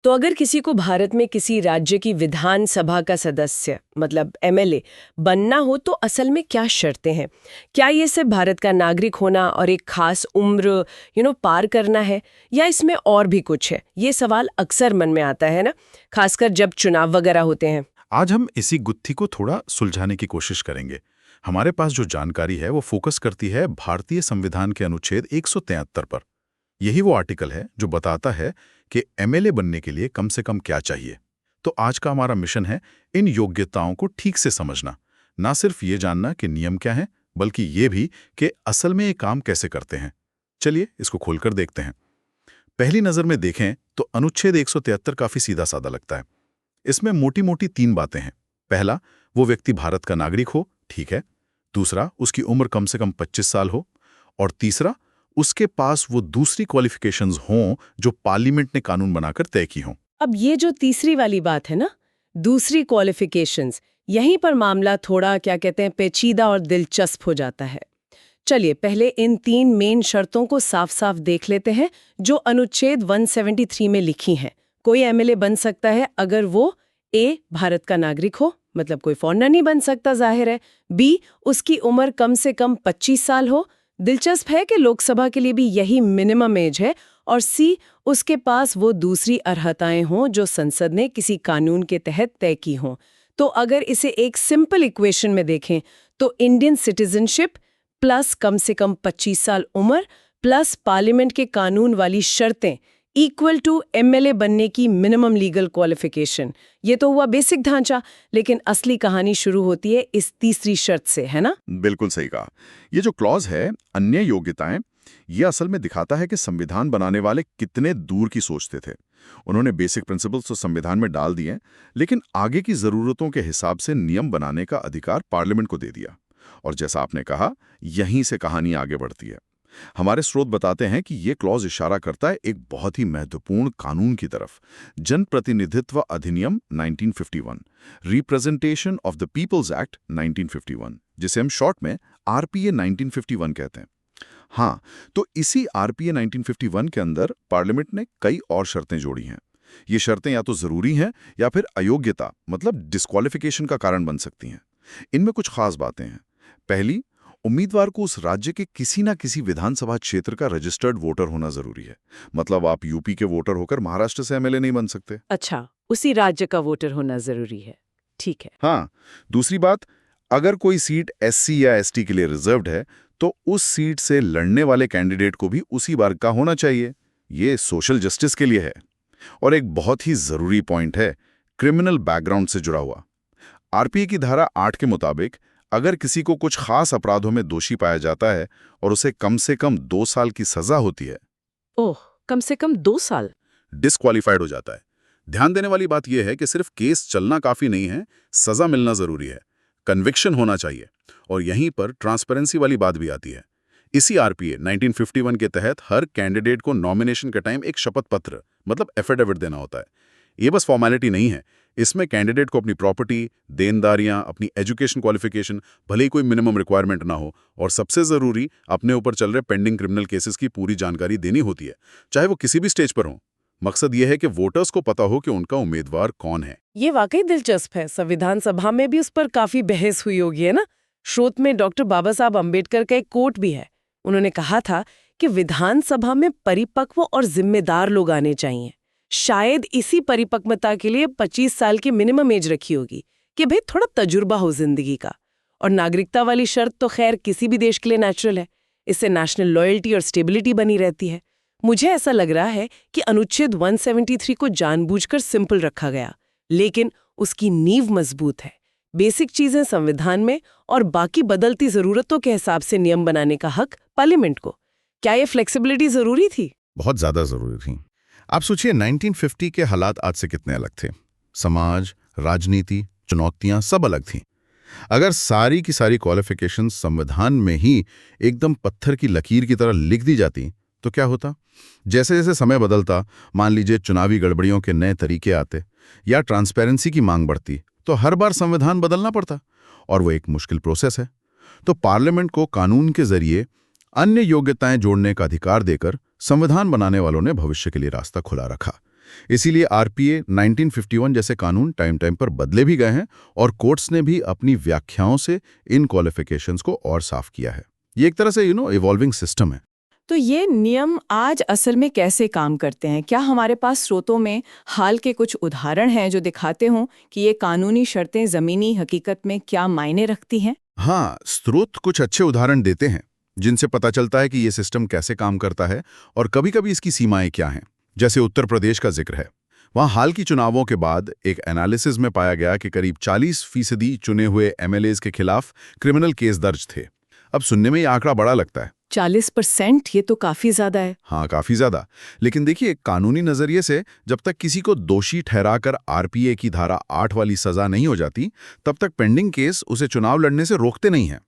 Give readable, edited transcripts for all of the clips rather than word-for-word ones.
तो अगर किसी को भारत में किसी राज्य की विधानसभा का सदस्य मतलब एमएलए बनना हो तो असल में क्या शर्तें हैं? क्या ये सिर्फ भारत का नागरिक होना और एक खास उम्र पार करना है, या इसमें और भी कुछ है? ये सवाल अक्सर मन में आता है ना, खासकर जब चुनाव वगैरह होते हैं। आज हम इसी गुत्थी को थोड़ा सुलझाने की कोशिश करेंगे। हमारे पास जो जानकारी है वो फोकस करती है भारतीय संविधान के अनुच्छेद 173 पर। यही वो आर्टिकल है जो बताता है कि एमएलए बनने के लिए कम से कम क्या चाहिए। तो आज का हमारा मिशन है इन योग्यताओं को ठीक से समझना, ना सिर्फ ये जानना कि नियम क्या है, बल्कि ये भी कि असल में ये काम कैसे करते हैं। चलिए इसको खोलकर देखते हैं। पहली नजर में देखें तो अनुच्छेद 173 काफी सीधा साधा लगता है। इसमें मोटी मोटी 3 बातें हैं। पहला, वो व्यक्ति भारत का नागरिक हो, ठीक है। दूसरा, उसकी उम्र कम से कम 25 साल हो। और तीसरा, उसके पास वो दूसरी क्वालिफिकेशंस हों जो पार्लियामेंट ने कानून बनाकर तय की हों। अब ये जो तीसरी वाली बात है ना, दूसरी क्वालिफिकेशंस, यहीं पर मामला थोड़ा क्या कहते हैं पेचीदा और दिलचस्प हो जाता है। चलिए पहले इन 3 मेन शर्तों को साफ साफ देख लेते हैं जो अनुच्छेद 173 में लिखी हैं। कोई एमएलए बन सकता है अगर वो ए भारत का नागरिक हो, मतलब कोई फॉरेनर नहीं बन सकता जाहिर है। बी उसकी उम्र कम से कम 25 साल हो, दिलचस्प है कि लोकसभा के लिए भी यही मिनिमम एज है। और सी उसके पास वो दूसरी अर्हताएं हों जो संसद ने किसी कानून के तहत तय की हों। तो अगर इसे एक सिंपल इक्वेशन में देखें तो इंडियन सिटीजनशिप प्लस कम से कम 25 साल उम्र प्लस पार्लियामेंट के कानून वाली शर्तें इक्वल टू एमएलए बनने की मिनिमम लीगल क्वालिफिकेशन। ये तो हुआ बेसिक ढांचा, लेकिन असली कहानी शुरू होती है इस तीसरी शर्त से, है ना? बिल्कुल सही कहा। ये जो क्लॉज है, अन्य योग्यताएं, ये असल में दिखाता है कि संविधान बनाने वाले कितने दूर की सोचते थे। उन्होंने बेसिक प्रिंसिपल्स तो संविधान में डाल दिए, लेकिन आगे की जरूरतों के हिसाब से नियम बनाने का अधिकार पार्लियामेंट को दे दिया। और जैसा आपने कहा, यहीं से कहानी आगे बढ़ती है। हमारे स्रोत बताते हैं कि ये क्लॉज इशारा करता है एक बहुत ही महत्वपूर्ण कानून की तरफ, जनप्रतिनिधित्व अधिनियम 1951, representation of the people's act 1951, जिसे हम शॉर्ट में आरपीए 1951 कहते हैं। हाँ, तो इसी आरपीए 1951 के अंदर पार्लियामेंट ने कई और शर्तें जोड़ी हैं। ये शर्तें या तो जरूरी हैं या फिर अयोग्यता मतलब डिस्क्वालिफिकेशन का कारण बन सकती हैं। इनमें कुछ खास बातें हैं। पहली, उम्मीदवार को उस राज्य के किसी ना किसी विधानसभा क्षेत्र का रजिस्टर्ड वोटर होना जरूरी है। मतलब आप यूपी के वोटर होकर महाराष्ट्र से एमएलए नहीं बन सकते। अच्छा, उसी राज्य का वोटर होना जरूरी है, ठीक है। हाँ, दूसरी बात, अगर कोई सीट एससी या एसटी के लिए रिजर्व्ड है तो उस सीट से लड़ने वाले कैंडिडेट को भी उसी वर्ग का होना चाहिए। ये सोशल जस्टिस के लिए है। और एक बहुत ही जरूरी पॉइंट है, क्रिमिनल बैकग्राउंड से जुड़ा हुआ। आरपीए की धारा 8 के मुताबिक अगर किसी को कुछ खास अपराधों में दोषी पाया जाता है और उसे कम से कम 2 साल की सजा होती है, ओह, कम से कम 2 साल? डिस्क्वालीफाइड हो जाता है। ध्यान देने वाली बात यह है कि सिर्फ केस चलना काफी नहीं है, सजा मिलना जरूरी है, कन्विक्शन होना चाहिए। और यहीं पर ट्रांसपेरेंसी वाली बात भी आती है। इसी आरपीए 1951 के तहत हर कैंडिडेट को नॉमिनेशन के टाइम एक शपथ पत्र मतलब एफिडेविट देना होता है। ये बस फॉर्मेलिटी नहीं है, इसमें कैंडिडेट को अपनी प्रॉपर्टी, देनदारियां, अपनी एजुकेशन क्वालिफिकेशन, भले ही कोई मिनिमम रिक्वायरमेंट ना हो, और सबसे जरूरी अपने ऊपर चल रहे पेंडिंग क्रिमिनल केसेस की पूरी जानकारी देनी होती है, चाहे वो किसी भी स्टेज पर हो। मकसद ये है कि वोटर्स को पता हो कि उनका उम्मीदवार कौन है। ये वाकई दिलचस्प है। संविधान सभा में भी उस पर काफी बहस हुई होगी, है ना? स्रोत में डॉक्टर बाबा साहब अम्बेडकर का एक कोट भी है। उन्होंने कहा था कि विधानसभा में परिपक्व और जिम्मेदार लोग आने चाहिए। शायद इसी परिपक्वता के लिए 25 साल की मिनिमम एज रखी होगी कि भाई थोड़ा तजुर्बा हो जिंदगी का। और नागरिकता वाली शर्त तो खैर किसी भी देश के लिए नेचुरल है। इससे नेशनल लॉयल्टी और स्टेबिलिटी बनी रहती है। मुझे ऐसा लग रहा है कि अनुच्छेद 173 को जानबूझकर सिंपल रखा गया, लेकिन उसकी नींव मजबूत है। बेसिक चीजें संविधान में और बाकी बदलती जरूरतों के हिसाब से नियम बनाने का हक पार्लियामेंट को। क्या ये फ्लेक्सिबिलिटी जरूरी थी? बहुत ज्यादा जरूरी थी। आप सोचिए 1950 के हालात आज से कितने अलग थे। समाज, राजनीति, चुनौतियां सब अलग थीं। अगर सारी की सारी क्वालिफिकेशन संविधान में ही एकदम पत्थर की लकीर की तरह लिख दी जाती तो क्या होता? जैसे जैसे समय बदलता, मान लीजिए चुनावी गड़बड़ियों के नए तरीके आते या ट्रांसपेरेंसी की मांग बढ़ती, तो हर बार संविधान बदलना पड़ता, और वो एक मुश्किल प्रोसेस है। तो पार्लियामेंट को कानून के जरिए अन्य योग्यताएं जोड़ने का अधिकार देकर संविधान बनाने वालों ने भविष्य के लिए रास्ता खुला रखा। इसीलिए आरपीए 1951 जैसे कानून टाइम टाइम पर बदले भी गए हैं और कोर्ट्स ने भी अपनी व्याख्याओं से इन क्वालिफिकेशंस को और साफ किया है। ये एक तरह से इवॉल्विंग सिस्टम है। तो ये नियम आज असल में कैसे काम करते हैं? क्या हमारे पास स्रोतों में हाल के कुछ उदाहरण हैं जो दिखाते हों कि ये कानूनी शर्तें ज़मीनी हकीकत में क्या मायने रखती हैं? हाँ, स्रोत कुछ अच्छे उदाहरण देते हैं जिनसे पता चलता है कि ये सिस्टम कैसे काम करता है और कभी-कभी इसकी सीमाएं क्या हैं। जैसे उत्तर प्रदेश का जिक्र है। वहाँ हाल की चुनावों के बाद एक एनालिसिस में पाया गया कि करीब 40% चुने हुए एमएलएज के खिलाफ क्रिमिनल केस दर्ज थे। अब सुनने में ये आंकड़ा बड़ा लगता है। 40%? ये तो काफ़ी ज़्यादा है। हाँ, काफी ज्यादा। लेकिन देखिए, कानूनी नजरिए से जब तक किसी को दोषी ठहराकर आरपीए की धारा 8 वाली सजा नहीं हो जाती, तब तक पेंडिंग केस उसे चुनाव लड़ने से रोकते नहीं हैं।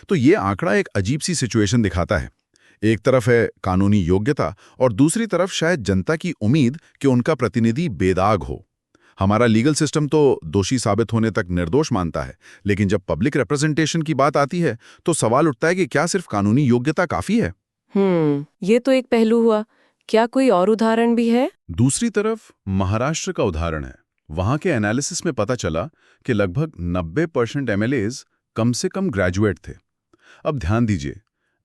तो ये आंकड़ा एक अजीब सी सिचुएशन दिखाता है। एक तरफ है कानूनी योग्यता और दूसरी तरफ शायद जनता की उम्मीद कि उनका प्रतिनिधि बेदाग हो। हमारा लीगल सिस्टम तो दोषी साबित होने तक निर्दोष मानता है, लेकिन जब पब्लिक रिप्रेजेंटेशन की बात आती है तो सवाल उठता है कि क्या सिर्फ कानूनी योग्यता काफी है? ये तो एक पहलू हुआ। क्या कोई और उदाहरण भी है? दूसरी तरफ महाराष्ट्र का उदाहरण है। वहां के एनालिसिस में पता चला कि लगभग 90% एमएलएज कम से कम ग्रेजुएट थे। अब ध्यान दीजिए,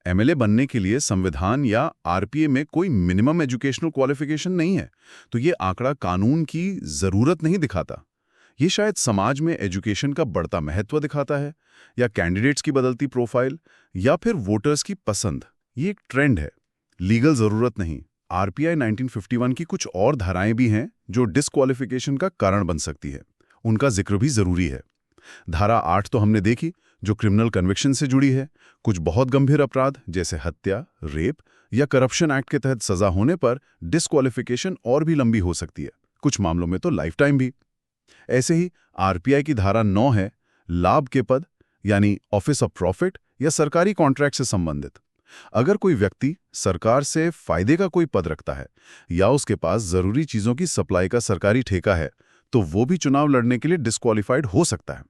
एमएलए बनने के लिए संविधान या आरपीए में कोई मिनिमम एजुकेशनल क्वालिफिकेशन नहीं है, तो ये आंकड़ा कानून की जरूरत नहीं दिखाता। ये शायद समाज में एजुकेशन का बढ़ता महत्व दिखाता है, या कैंडिडेट्स की बदलती प्रोफाइल, या फिर वोटर्स की पसंद। ये एक ट्रेंड है, लीगल जरूरत नहीं। आरपीआई 1951 की कुछ और धाराएं भी हैं जो डिस्क्वालिफिकेशन का कारण बन सकती है। उनका जिक्र भी जरूरी है। धारा 8 तो हमने देखी, जो क्रिमिनल कन्विक्शन से जुड़ी है। कुछ बहुत गंभीर अपराध जैसे हत्या, रेप या करप्शन एक्ट के तहत सजा होने पर डिस्क्वालिफिकेशन और भी लंबी हो सकती है, कुछ मामलों में तो लाइफ टाइम भी। ऐसे ही आरपीआई की धारा 9 है लाभ के पद, यानी ऑफिस ऑफ प्रॉफिट या सरकारी कॉन्ट्रैक्ट से संबंधित। अगर कोई व्यक्ति सरकार से फायदे का कोई पद रखता है या उसके पास जरूरी चीजों की सप्लाई का सरकारी ठेका है, तो वो भी चुनाव लड़ने के लिए डिस्क्वालिफाइड हो सकता है।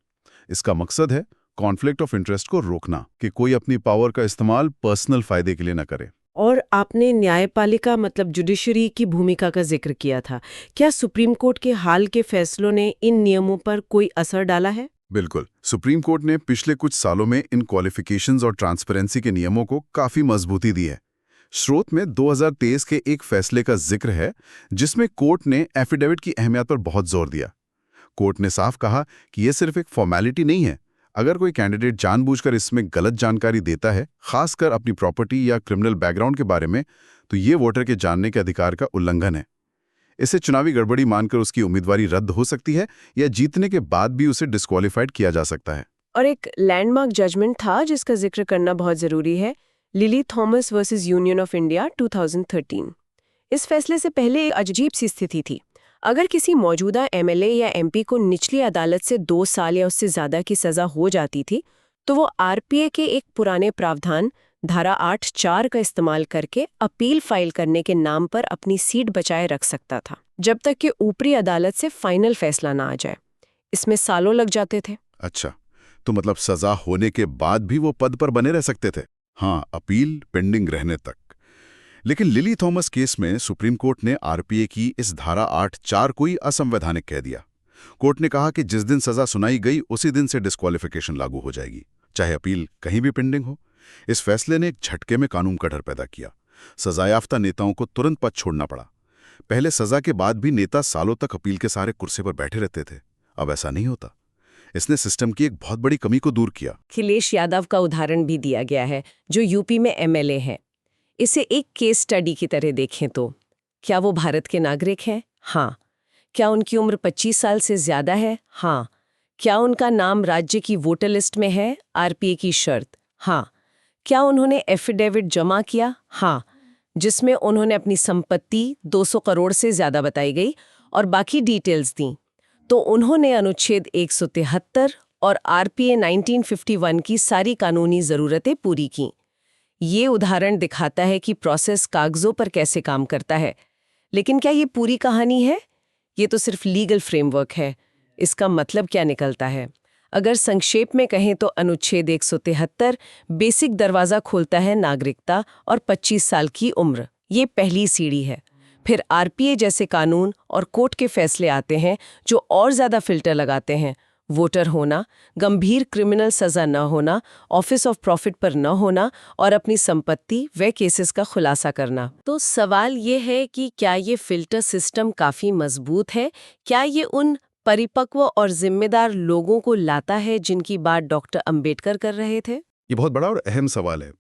इसका मकसद है कॉन्फ्लिक्ट ऑफ इंटरेस्ट को रोकना, कि कोई अपनी पावर का इस्तेमाल पर्सनल फायदे के लिए न करे। और आपने न्यायपालिका मतलब जुडिशरी की भूमिका का जिक्र किया था। क्या सुप्रीम कोर्ट के हाल के फैसलों ने इन नियमों पर कोई असर डाला है? बिल्कुल। सुप्रीम कोर्ट ने पिछले कुछ सालों में इन क्वालिफिकेशंस और ट्रांसपेरेंसी के नियमों को काफी मजबूती दी है। स्रोत में 2023 के एक फैसले का जिक्र है जिसमें कोर्ट ने एफिडेविट की अहमियत पर बहुत जोर दिया। कोर्ट ने साफ कहा कि यह सिर्फ एक फॉर्मेलिटी नहीं है। अगर कोई कैंडिडेट जानबूझकर इसमें गलत जानकारी देता है, खासकर अपनी प्रॉपर्टी या क्रिमिनल बैकग्राउंड के बारे में, तो ये वोटर के जानने के अधिकार का उल्लंघन है। इससे चुनावी गड़बड़ी मानकर उसकी उम्मीदवारी रद्द हो सकती है या जीतने के बाद भी उसे डिस्क्वालिफाइड किया जा सकता है। और एक लैंडमार्क जजमेंट था जिसका जिक्र करना बहुत जरूरी है, lily Thomas versus union of India 2013। इस फैसले से पहले एक अजीब सी स्थिति थी। अगर किसी मौजूदा एमएलए या एमपी को निचली अदालत से 2 साल या उससे ज्यादा की सजा हो जाती थी, तो वो आरपीए के एक पुराने प्रावधान धारा 8(4) का इस्तेमाल करके अपील फाइल करने के नाम पर अपनी सीट बचाए रख सकता था, जब तक कि ऊपरी अदालत से फाइनल फैसला ना आ जाए। इसमें सालों लग जाते थे। अच्छा, तो मतलब सजा होने के बाद भी वो पद पर बने रह सकते थे? हाँ, अपील पेंडिंग रहने तक। लेकिन लिली थॉमस केस में सुप्रीम कोर्ट ने आरपीए की इस धारा 8(4) को ही असंवैधानिक कह दिया। कोर्ट ने कहा कि जिस दिन सजा सुनाई गई उसी दिन से डिस्क्वालिफिकेशन लागू हो जाएगी, चाहे अपील कहीं भी पेंडिंग हो। इस फैसले ने एक झटके में कानून का डर पैदा किया। सजायाफ्ता नेताओं को तुरंत पद छोड़ना पड़ा। पहले सजा के बाद भी नेता सालों तक अपील के सहारे कुर्सी पर बैठे रहते थे, अब ऐसा नहीं होता। इसने सिस्टम की एक बहुत बड़ी कमी को दूर किया। अखिलेश यादव का उदाहरण भी दिया गया है, जो यूपी में एमएलए है। इसे एक केस स्टडी की तरह देखें तो क्या वो भारत के नागरिक हैं? हाँ। क्या उनकी उम्र 25 साल से ज्यादा है? हाँ। क्या उनका नाम राज्य की वोटर लिस्ट में है? आरपीए की शर्त। हाँ। क्या उन्होंने एफिडेविट जमा किया? हाँ, जिसमें उन्होंने अपनी संपत्ति 200 करोड़ से ज्यादा बताई गई और बाकी डिटेल्स दी। तो उन्होंने अनुच्छेद 173 और आरपीए 1951 की सारी कानूनी जरूरतें पूरी की। ये उदाहरण दिखाता है कि प्रोसेस कागजों पर कैसे काम करता है। लेकिन क्या ये पूरी कहानी है? ये तो सिर्फ लीगल फ्रेमवर्क है। इसका मतलब क्या निकलता है? अगर संक्षेप में कहें तो अनुच्छेद 173 बेसिक दरवाजा खोलता है नागरिकता और 25 साल की उम्र। ये पहली सीढ़ी है। फिर आरपीए जैसे कानून और कोर्ट के फैसले आते हैं जो और ज़्यादा फिल्टर लगाते हैं। वोटर होना, गंभीर क्रिमिनल सज़ा न होना, ऑफिस ऑफ प्रॉफिट पर न होना और अपनी संपत्ति व केसेस का खुलासा करना। तो सवाल ये है कि क्या ये फिल्टर सिस्टम काफ़ी मजबूत है? क्या ये उन परिपक्व और जिम्मेदार लोगों को लाता है जिनकी बात डॉक्टर अंबेडकर कर रहे थे? ये बहुत बड़ा और अहम सवाल है।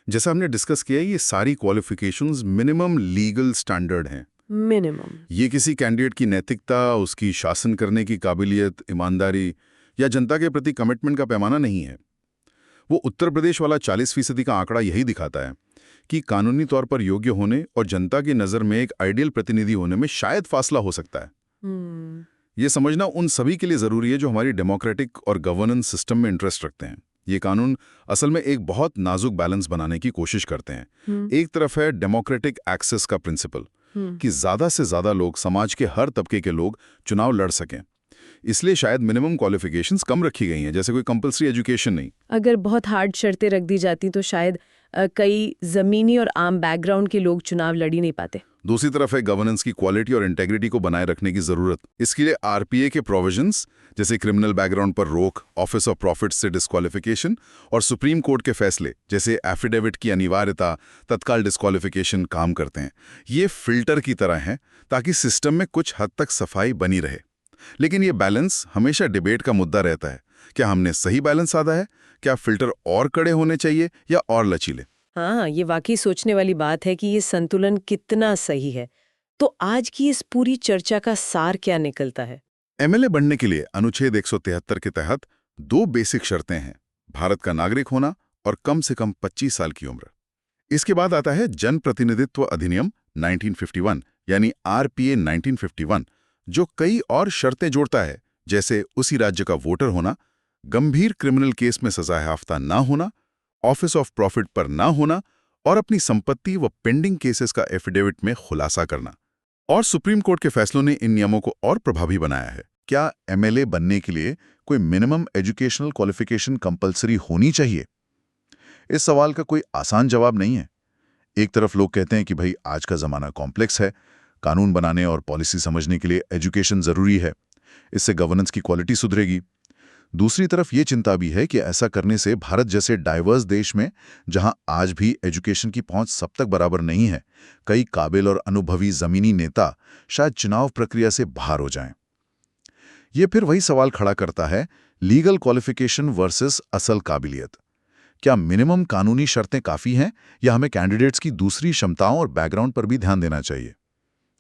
जैसा हमने डिस्कस किया, ये सारी क्वालिफिकेशंस मिनिमम लीगल स्टैंडर्ड हैं। मिनिमम। ये किसी कैंडिडेट की नैतिकता, उसकी शासन करने की काबिलियत, ईमानदारी या जनता के प्रति कमिटमेंट का पैमाना नहीं है। वो उत्तर प्रदेश वाला 40% का आंकड़ा यही दिखाता है कि कानूनी तौर पर योग्य होने और जनता की नज़र में एक आइडियल प्रतिनिधि होने में शायद फासला हो सकता है। ये समझना उन सभी के लिए ज़रूरी है जो हमारी डेमोक्रेटिक और गवर्नेंस सिस्टम में इंटरेस्ट रखते हैं। ये कानून असल में एक बहुत नाजुक बैलेंस बनाने की कोशिश करते हैं। एक तरफ है डेमोक्रेटिक एक्सेस का प्रिंसिपल कि ज़्यादा से ज़्यादा लोग, समाज के हर तबके के लोग चुनाव लड़ सकें। इसलिए शायद मिनिमम क्वालिफिकेशंस कम रखी गई हैं, जैसे कोई कंपल्सरी एजुकेशन नहीं। अगर बहुत हार्ड शर्तें रख दी जाती तो शायद कई ज़मीनी और आम बैकग्राउंड के लोग चुनाव लड़ ही नहीं पाते। दूसरी तरफ है गवर्नेंस की क्वालिटी और इंटेग्रिटी को बनाए रखने की जरूरत। इसके लिए आरपीए के प्रोविजंस, जैसे क्रिमिनल बैकग्राउंड पर रोक, ऑफिस ऑफ प्रॉफिट से डिस्क्वालिफिकेशन और सुप्रीम कोर्ट के फैसले जैसे एफिडेविट की अनिवार्यता, तत्काल डिस्क्वालिफिकेशन काम करते हैं। ये फिल्टर की तरह हैं ताकि सिस्टम में कुछ हद तक सफाई बनी रहे। लेकिन ये बैलेंस हमेशा डिबेट का मुद्दा रहता है। क्या हमने सही बैलेंस साधा है? क्या फिल्टर और कड़े होने चाहिए या और लचीले? हाँ, ये वाकई सोचने वाली बात है कि ये संतुलन कितना सही है। तो आज की इस पूरी चर्चा का सार क्या निकलता है? एमएलए बनने के लिए अनुच्छेद 173 के तहत 2 बेसिक शर्तें हैं: भारत का नागरिक होना और कम से कम 25 साल की उम्र। इसके बाद आता है जनप्रतिनिधित्व अधिनियम 1951 यानी आरपीए 1951, जो कई और शर्तें जोड़ता है, जैसे उसी राज्य का वोटर होना, गंभीर क्रिमिनल केस में सजायाफ्ता ना होना, ऑफिस ऑफ प्रॉफिट पर ना होना और अपनी संपत्ति व पेंडिंग केसेस का एफिडेविट में खुलासा करना। और सुप्रीम कोर्ट के फैसलों ने इन नियमों को और प्रभावी बनाया है। क्या एमएलए बनने के लिए कोई मिनिमम एजुकेशनल क्वालिफिकेशन कंपलसरी होनी चाहिए? इस सवाल का कोई आसान जवाब नहीं है। एक तरफ लोग कहते हैं कि भाई आज का जमाना कॉम्प्लेक्स है, कानून बनाने और पॉलिसी समझने के लिए एजुकेशन जरूरी है, इससे गवर्नेंस की क्वालिटी सुधरेगी। दूसरी तरफ ये चिंता भी है कि ऐसा करने से भारत जैसे डाइवर्स देश में, जहां आज भी एजुकेशन की पहुंच सब तक बराबर नहीं है, कई काबिल और अनुभवी जमीनी नेता शायद चुनाव प्रक्रिया से बाहर हो जाएं। ये फिर वही सवाल खड़ा करता है, लीगल क्वालिफिकेशन वर्सेस असल काबिलियत। क्या मिनिमम कानूनी शर्तें काफ़ी हैं या हमें कैंडिडेट्स की दूसरी क्षमताओं और बैकग्राउंड पर भी ध्यान देना चाहिए?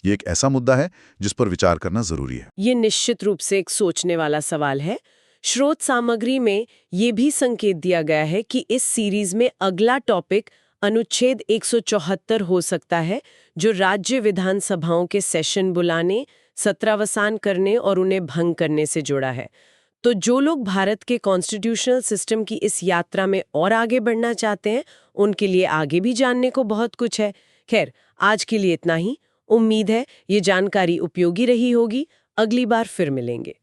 ये एक ऐसा मुद्दा है जिस पर विचार करना जरूरी है। ये निश्चित रूप से एक सोचने वाला सवाल है। स्रोत सामग्री में ये भी संकेत दिया गया है कि इस सीरीज में अगला टॉपिक अनुच्छेद 174 हो सकता है, जो राज्य विधानसभाओं के सेशन बुलाने, सत्रावसान करने और उन्हें भंग करने से जुड़ा है। तो जो लोग भारत के कॉन्स्टिट्यूशनल सिस्टम की इस यात्रा में और आगे बढ़ना चाहते हैं, उनके लिए आगे भी जानने को बहुत कुछ है। खैर, आज के लिए इतना ही। उम्मीद है ये जानकारी उपयोगी रही होगी। अगली बार फिर मिलेंगे।